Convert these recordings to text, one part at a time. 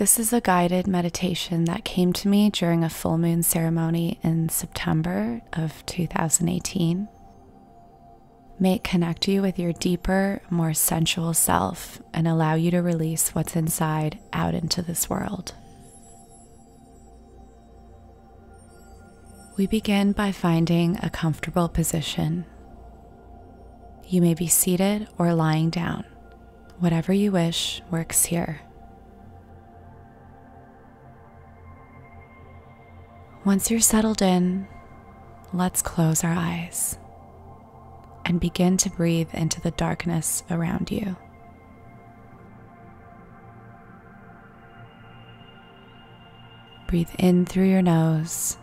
This is a guided meditation that came to me during a full moon ceremony in September of 2018. May it connect you with your deeper, more sensual self and allow you to release what's inside out into this world. We begin by finding a comfortable position. You may be seated or lying down. Whatever you wish works here. Once you're settled in, let's close our eyes and begin to breathe into the darkness around you. Breathe in through your nose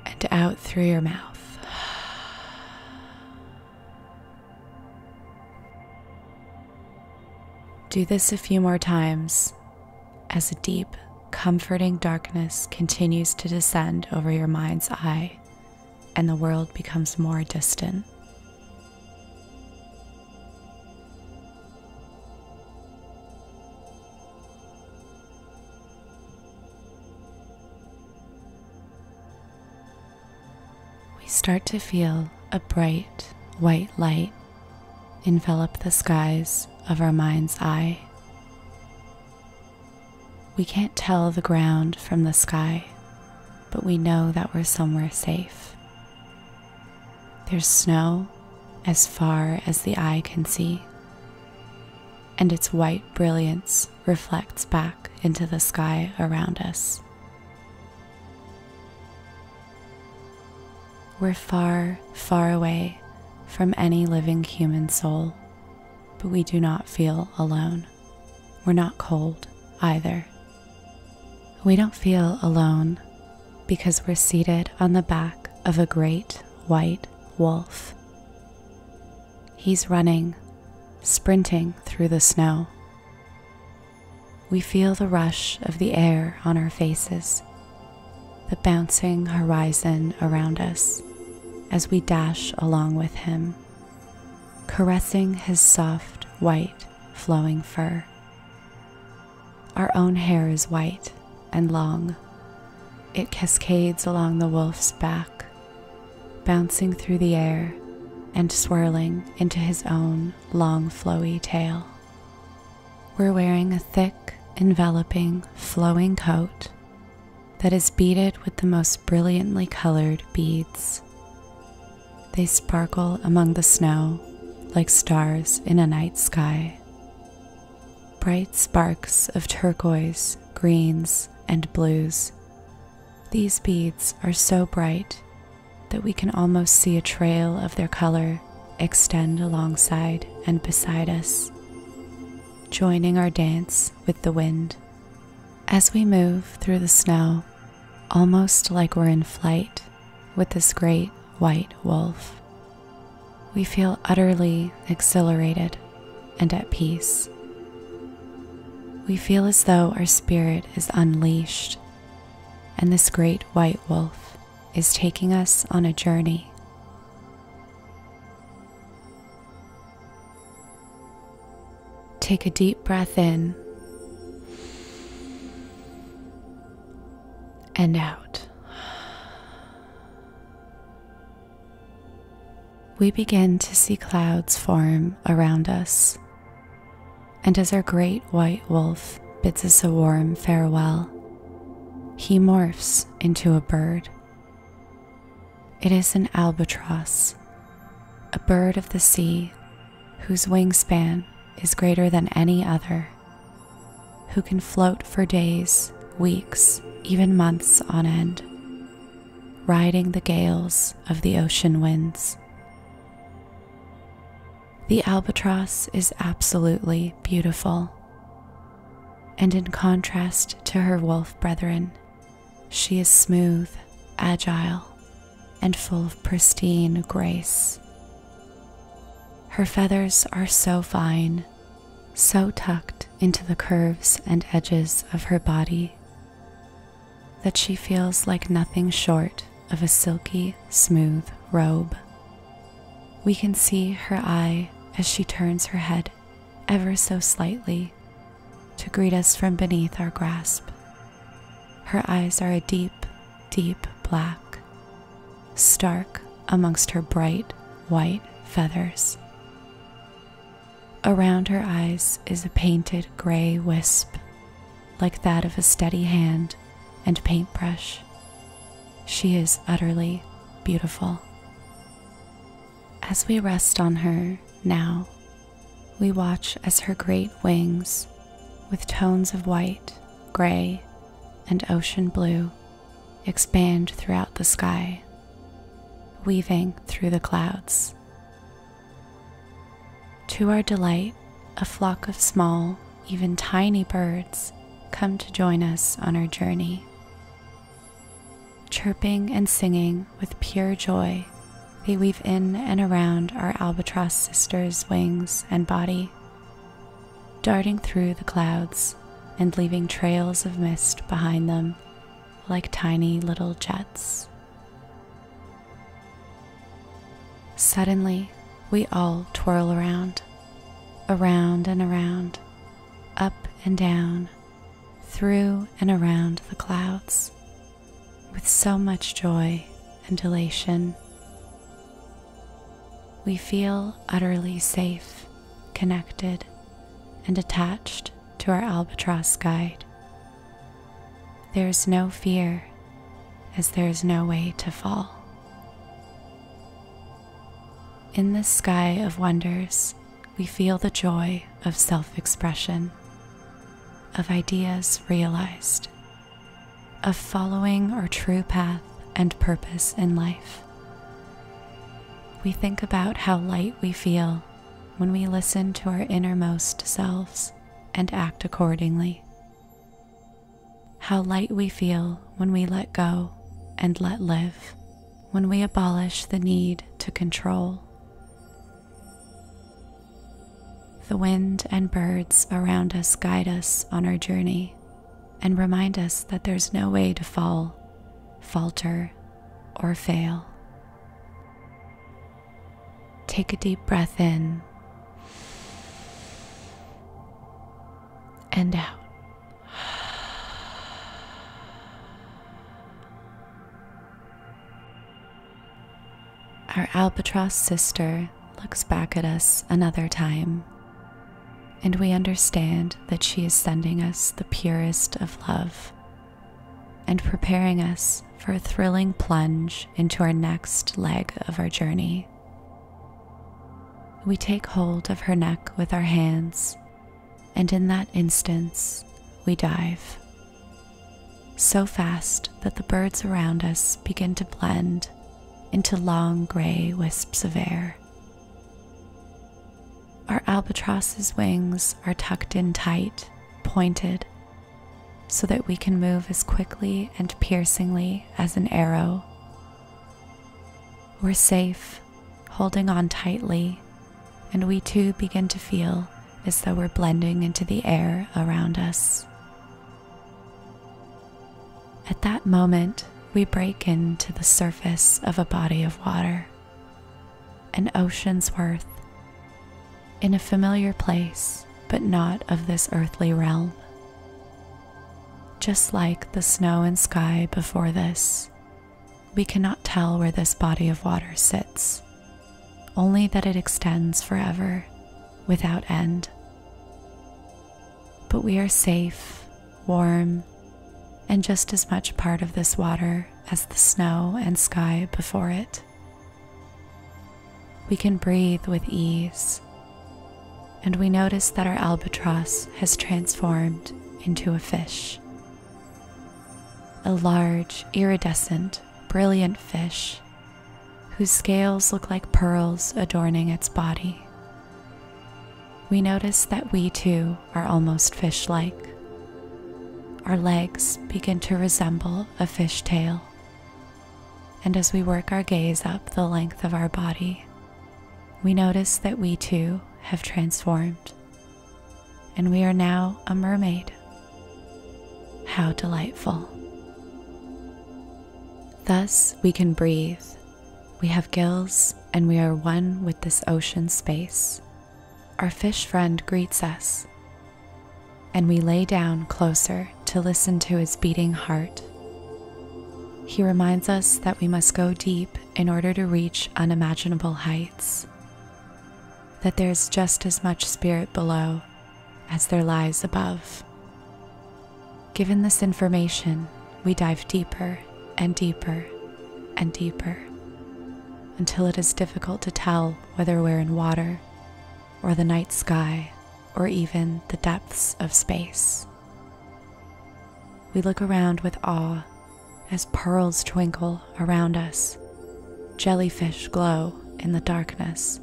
and out through your mouth. Do this a few more times as a deep, comforting darkness continues to descend over your mind's eye and the world becomes more distant. We start to feel a bright, white light envelop the skies of our mind's eye. We can't tell the ground from the sky, but we know that we're somewhere safe. There's snow as far as the eye can see, and its white brilliance reflects back into the sky around us. We're far, far away from any living human soul, but we do not feel alone. We're not cold either. We don't feel alone because we're seated on the back of a great white wolf. He's running, sprinting through the snow. We feel the rush of the air on our faces, the bouncing horizon around us as we dash along with him, caressing his soft, white, flowing fur. Our own hair is white and long. It cascades along the wolf's back, bouncing through the air and swirling into his own long flowy tail. We're wearing a thick, enveloping, flowing coat that is beaded with the most brilliantly colored beads. They sparkle among the snow like stars in a night sky. Bright sparks of turquoise, greens, and blues. These beads are so bright that we can almost see a trail of their color extend alongside and beside us, joining our dance with the wind. As we move through the snow, almost like we're in flight with this great white wolf, we feel utterly exhilarated and at peace. We feel as though our spirit is unleashed, and this great white wolf is taking us on a journey. Take a deep breath in and out. We begin to see clouds form around us, and as our great white wolf bids us a warm farewell, he morphs into a bird. It is an albatross, a bird of the sea whose wingspan is greater than any other, who can float for days, weeks, even months on end, riding the gales of the ocean winds. The albatross is absolutely beautiful, and in contrast to her wolf brethren, she is smooth, agile, and full of pristine grace. Her feathers are so fine, so tucked into the curves and edges of her body, that she feels like nothing short of a silky, smooth robe. We can see her eye as she turns her head ever so slightly, to greet us from beneath our grasp. Her eyes are a deep, deep black, stark amongst her bright white feathers. Around her eyes is a painted gray wisp, like that of a steady hand and paintbrush. She is utterly beautiful. As we rest on her now, we watch as her great wings, with tones of white, gray, and ocean blue, expand throughout the sky, weaving through the clouds. To our delight, a flock of small, even tiny birds come to join us on our journey. Chirping and singing with pure joy, they weave in and around our albatross sister's wings and body, darting through the clouds and leaving trails of mist behind them like tiny little jets. Suddenly, we all twirl around and around, up and down, through and around the clouds, with so much joy and elation. We feel utterly safe, connected, and attached to our albatross guide. There is no fear, as there is no way to fall. In this sky of wonders, we feel the joy of self-expression, of ideas realized, of following our true path and purpose in life. We think about how light we feel when we listen to our innermost selves and act accordingly. How light we feel when we let go and let live, when we abolish the need to control. The wind and birds around us guide us on our journey and remind us that there's no way to fall, falter, or fail. Take a deep breath in and out. Our albatross sister looks back at us another time, and we understand that she is sending us the purest of love and preparing us for a thrilling plunge into our next leg of our journey. We take hold of her neck with our hands, and in that instance, we dive. So fast that the birds around us begin to blend into long gray wisps of air. Our albatross's wings are tucked in tight, pointed, so that we can move as quickly and piercingly as an arrow. We're safe, holding on tightly, and we too begin to feel as though we're blending into the air around us. At that moment, we break into the surface of a body of water, an ocean's worth, in a familiar place, but not of this earthly realm. Just like the snow and sky before this, we cannot tell where this body of water sits, only that it extends forever, without end. But we are safe, warm, and just as much part of this water as the snow and sky before it. We can breathe with ease, and we notice that our albatross has transformed into a fish. A large, iridescent, brilliant fish whose scales look like pearls adorning its body. We notice that we too are almost fish-like. Our legs begin to resemble a fish tail, and as we work our gaze up the length of our body, we notice that we too have transformed, and we are now a mermaid. How delightful. Thus we can breathe. We have gills, and we are one with this ocean space, our fish friend greets us, and we lay down closer to listen to his beating heart. He reminds us that we must go deep in order to reach unimaginable heights, that there's just as much spirit below as there lies above. Given this information, we dive deeper and deeper and deeper, until it is difficult to tell whether we're in water, or the night sky, or even the depths of space. We look around with awe as pearls twinkle around us, jellyfish glow in the darkness,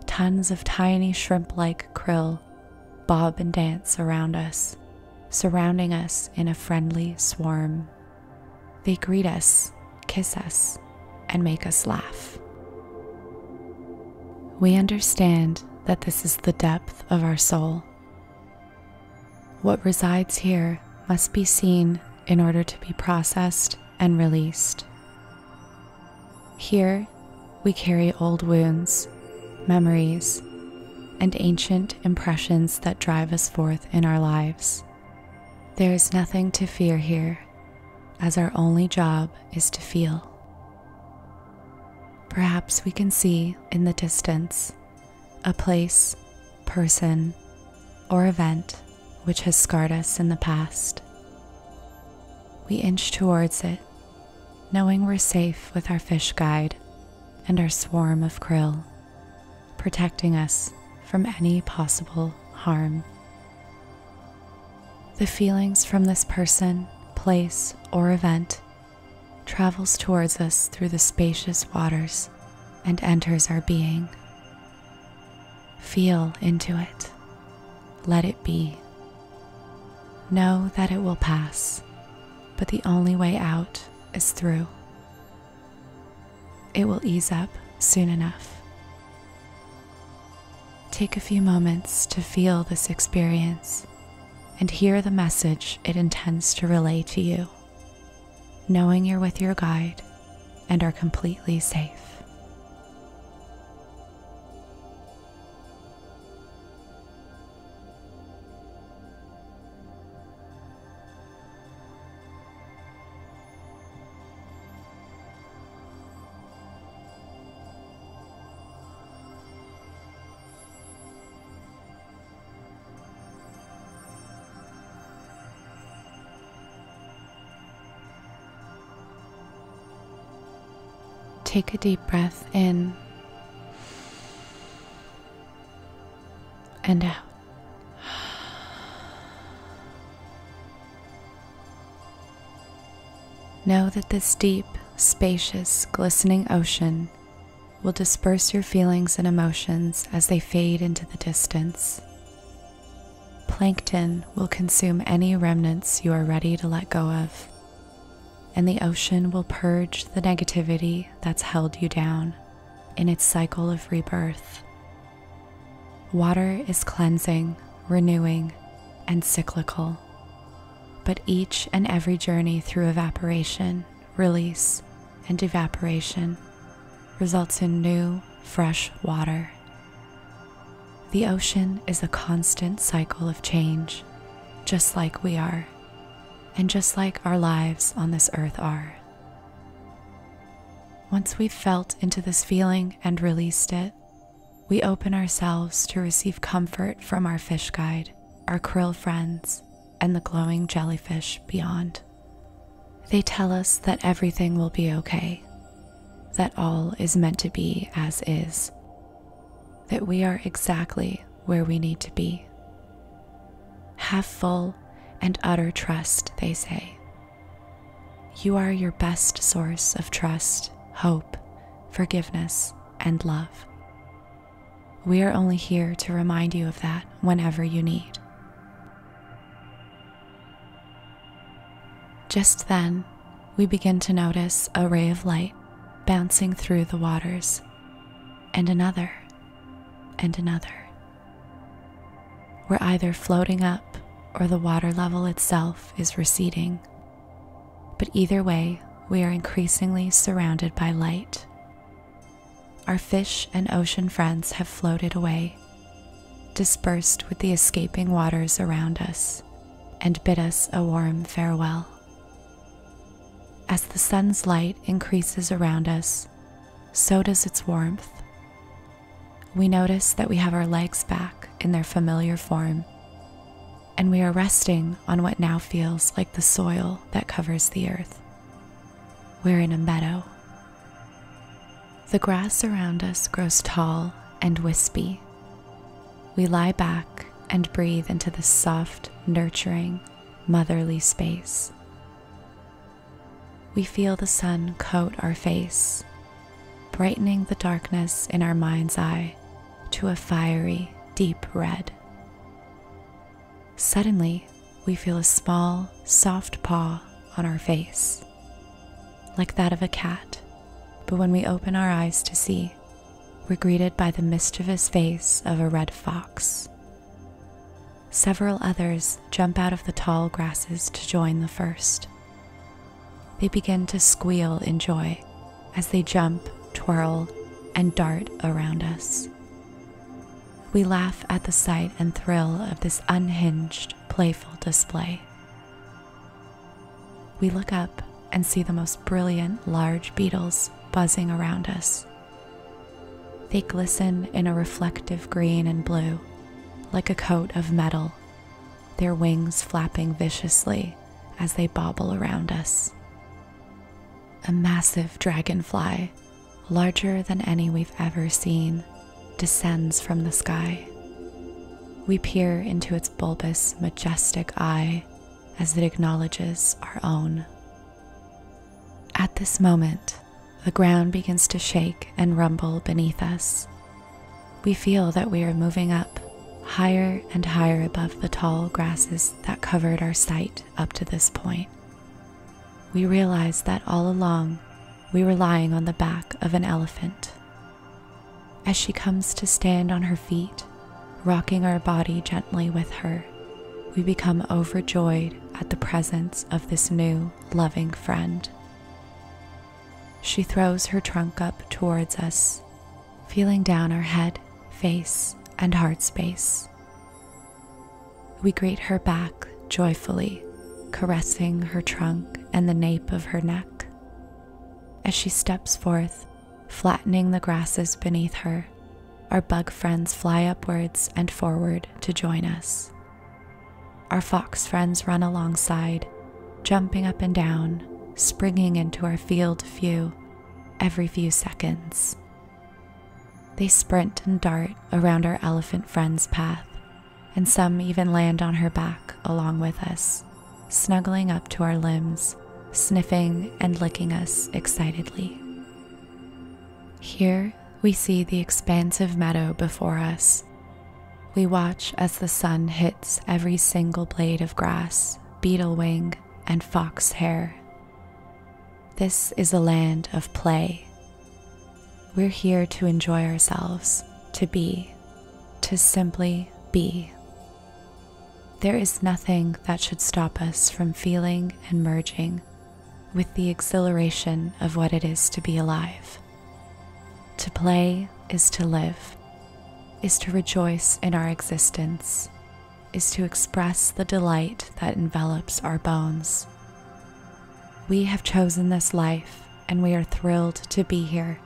tons of tiny shrimp-like krill bob and dance around us, surrounding us in a friendly swarm. They greet us, kiss us, and make us laugh. We understand that this is the depth of our soul. What resides here must be seen in order to be processed and released. Here, we carry old wounds, memories, and ancient impressions that drive us forth in our lives. There is nothing to fear here, as our only job is to feel. Perhaps we can see in the distance a place, person, or event which has scarred us in the past. We inch towards it, knowing we're safe with our fish guide and our swarm of krill, protecting us from any possible harm. The feelings from this person, place, or event travels towards us through the spacious waters and enters our being. Feel into it. Let it be. Know that it will pass, but the only way out is through. It will ease up soon enough. Take a few moments to feel this experience and hear the message it intends to relay to you, knowing you're with your guide and are completely safe. Take a deep breath in and out. Know that this deep, spacious, glistening ocean will disperse your feelings and emotions as they fade into the distance. Plankton will consume any remnants you are ready to let go of, and the ocean will purge the negativity that's held you down in its cycle of rebirth. Water is cleansing, renewing, and cyclical, but each and every journey through evaporation, release, and evaporation results in new, fresh water. The ocean is a constant cycle of change, just like we are, and just like our lives on this earth are. Once we've felt into this feeling and released it, we open ourselves to receive comfort from our fish guide, our krill friends, and the glowing jellyfish beyond. They tell us that everything will be okay, that all is meant to be as is, that we are exactly where we need to be. Have full and utter trust, they say. You are your best source of trust, hope, forgiveness, and love. We are only here to remind you of that whenever you need. Just then, we begin to notice a ray of light bouncing through the waters, and another, and another. We're either floating up or the water level itself is receding, but either way, we are increasingly surrounded by light. Our fish and ocean friends have floated away, dispersed with the escaping waters around us and bid us a warm farewell. As the sun's light increases around us, so does its warmth. We notice that we have our legs back in their familiar form, and we are resting on what now feels like the soil that covers the earth. We're in a meadow. The grass around us grows tall and wispy. We lie back and breathe into this soft, nurturing, motherly space. We feel the sun coat our face, brightening the darkness in our mind's eye to a fiery, deep red. Suddenly, we feel a small, soft paw on our face, like that of a cat, but when we open our eyes to see, we're greeted by the mischievous face of a red fox. Several others jump out of the tall grasses to join the first. They begin to squeal in joy as they jump, twirl, and dart around us. We laugh at the sight and thrill of this unhinged, playful display. We look up and see the most brilliant large beetles buzzing around us. They glisten in a reflective green and blue, like a coat of metal, their wings flapping viciously as they bobble around us. A massive dragonfly, larger than any we've ever seen, descends from the sky. We peer into its bulbous, majestic eye as it acknowledges our own. At this moment, the ground begins to shake and rumble beneath us. We feel that we are moving up, higher and higher above the tall grasses that covered our sight up to this point. We realize that all along, we were lying on the back of an elephant. As she comes to stand on her feet, rocking our body gently with her, we become overjoyed at the presence of this new, loving friend. She throws her trunk up towards us, feeling down our head, face, and heart space. We greet her back joyfully, caressing her trunk and the nape of her neck. As she steps forth, flattening the grasses beneath her, our bug friends fly upwards and forward to join us. Our fox friends run alongside, jumping up and down, springing into our field of view every few seconds. They sprint and dart around our elephant friend's path, and some even land on her back along with us, snuggling up to our limbs, sniffing and licking us excitedly. Here we see the expansive meadow before us. We watch as the sun hits every single blade of grass, beetle wing, and fox hair. This is a land of play. We're here to enjoy ourselves, to simply be. There is nothing that should stop us from feeling and merging with the exhilaration of what it is to be alive. To play is to live, is to rejoice in our existence, is to express the delight that envelops our bones. We have chosen this life, and we are thrilled to be here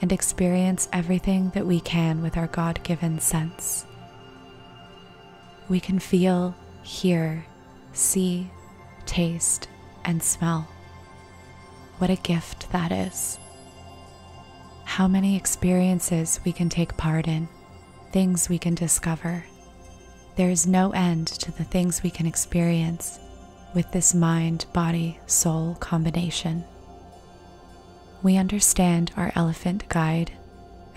and experience everything that we can with our God-given sense. We can feel, hear, see, taste, and smell. What a gift that is. How many experiences we can take part in, things we can discover. There is no end to the things we can experience with this mind, body, soul combination. We understand our elephant guide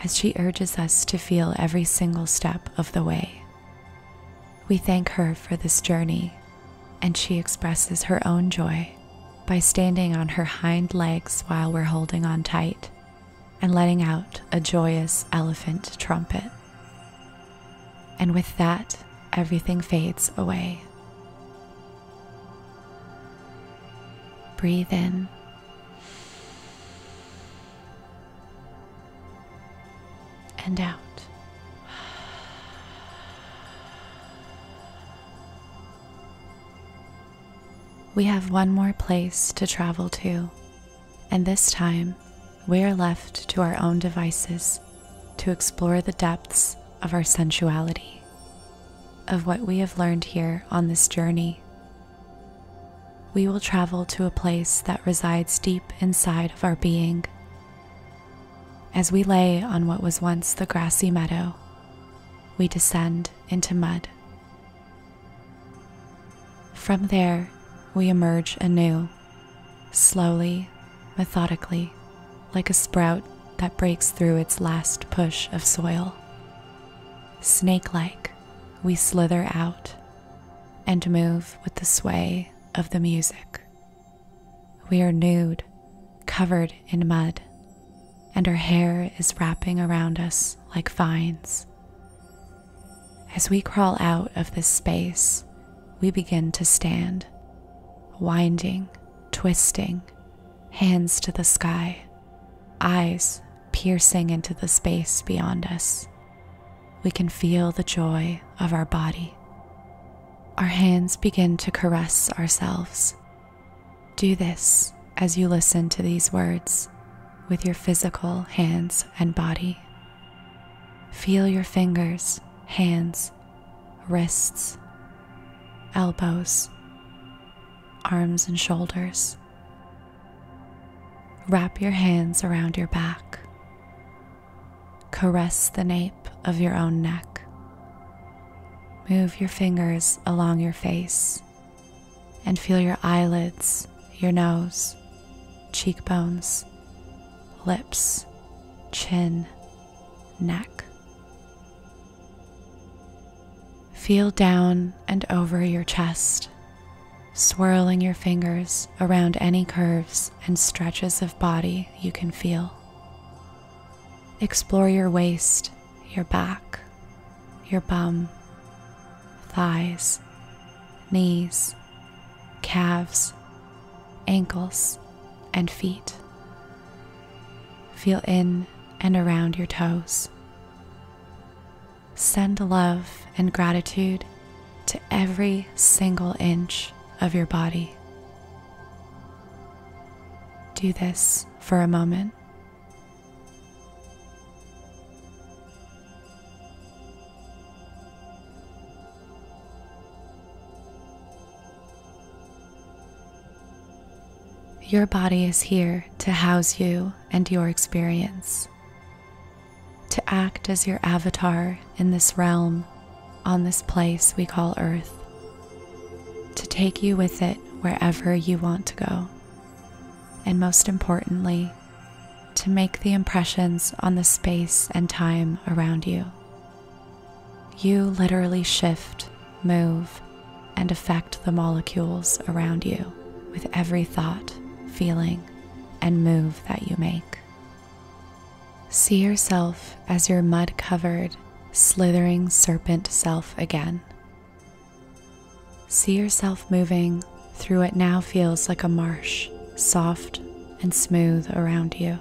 as she urges us to feel every single step of the way. We thank her for this journey, and she expresses her own joy by standing on her hind legs while we're holding on tight and letting out a joyous elephant trumpet. And with that, everything fades away. Breathe in. And out. We have one more place to travel to, and this time we are left to our own devices to explore the depths of our sensuality, of what we have learned here on this journey. We will travel to a place that resides deep inside of our being. As we lay on what was once the grassy meadow, we descend into mud. From there, we emerge anew, slowly, methodically, like a sprout that breaks through its last push of soil. Snake-like, we slither out and move with the sway of the music. We are nude, covered in mud, and our hair is wrapping around us like vines. As we crawl out of this space, we begin to stand, winding, twisting, hands to the sky, eyes piercing into the space beyond us. We can feel the joy of our body. Our hands begin to caress ourselves. Do this as you listen to these words with your physical hands and body. Feel your fingers, hands, wrists, elbows, arms and shoulders. Wrap your hands around your back. Caress the nape of your own neck. Move your fingers along your face and feel your eyelids, your nose, cheekbones, lips, chin, neck. Feel down and over your chest, swirling your fingers around any curves and stretches of body you can feel. Explore your waist, your back, your bum, thighs, knees, calves, ankles, and feet. Feel in and around your toes. Send love and gratitude to every single inch of your body. Do this for a moment. Your body is here to house you and your experience, to act as your avatar in this realm, on this place we call Earth, to take you with it wherever you want to go, and most importantly, to make the impressions on the space and time around you. You literally shift, move, and affect the molecules around you with every thought, feeling, and move that you make. See yourself as your mud-covered, slithering serpent self again. See yourself moving through what now feels like a marsh, soft and smooth around you.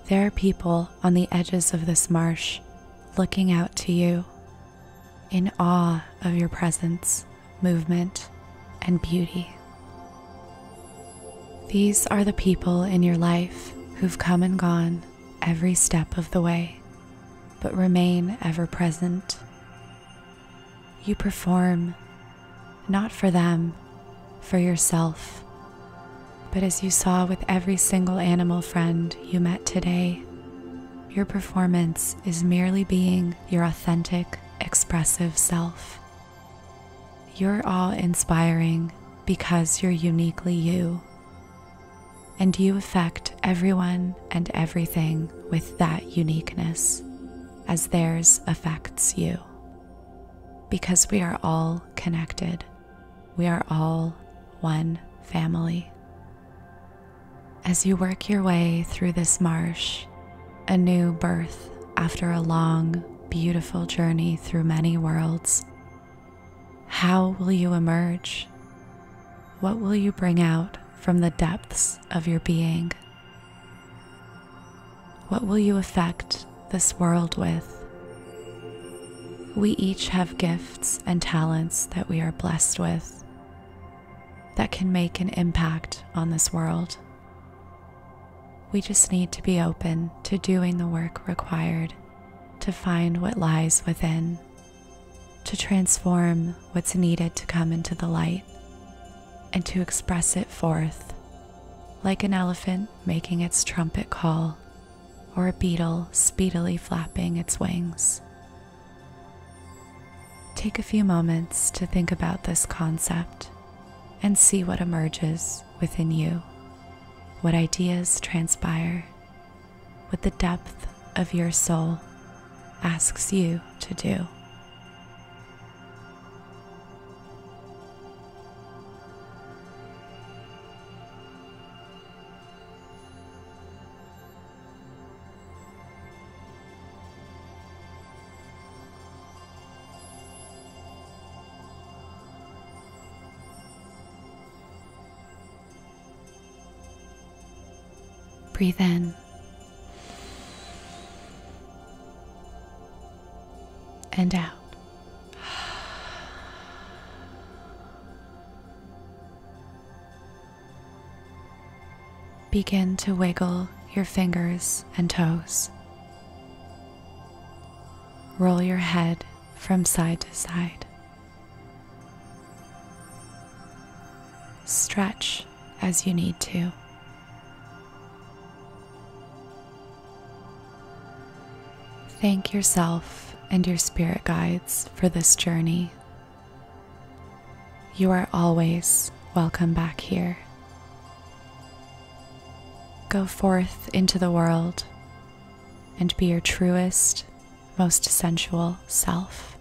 There are people on the edges of this marsh looking out to you in awe of your presence, movement, and beauty. These are the people in your life who've come and gone every step of the way, but remain ever present. You perform, not for them, for yourself, but as you saw with every single animal friend you met today, your performance is merely being your authentic, expressive self. You're awe-inspiring because you're uniquely you, and you affect everyone and everything with that uniqueness, as theirs affects you. Because we are all connected. We are all one family. As you work your way through this marsh, a new birth after a long, beautiful journey through many worlds, how will you emerge? What will you bring out from the depths of your being? What will you affect this world with? We each have gifts and talents that we are blessed with. that can make an impact on this world. We just need to be open to doing the work required to find what lies within, to transform what's needed to come into the light, and to express it forth, like an elephant making its trumpet call, or a beetle speedily flapping its wings. Take a few moments to think about this concept and see what emerges within you, what ideas transpire, what the depth of your soul asks you to do. Breathe in and out. Begin to wiggle your fingers and toes. Roll your head from side to side. Stretch as you need to. Thank yourself and your spirit guides for this journey. You are always welcome back here. Go forth into the world and be your truest, most sensual self.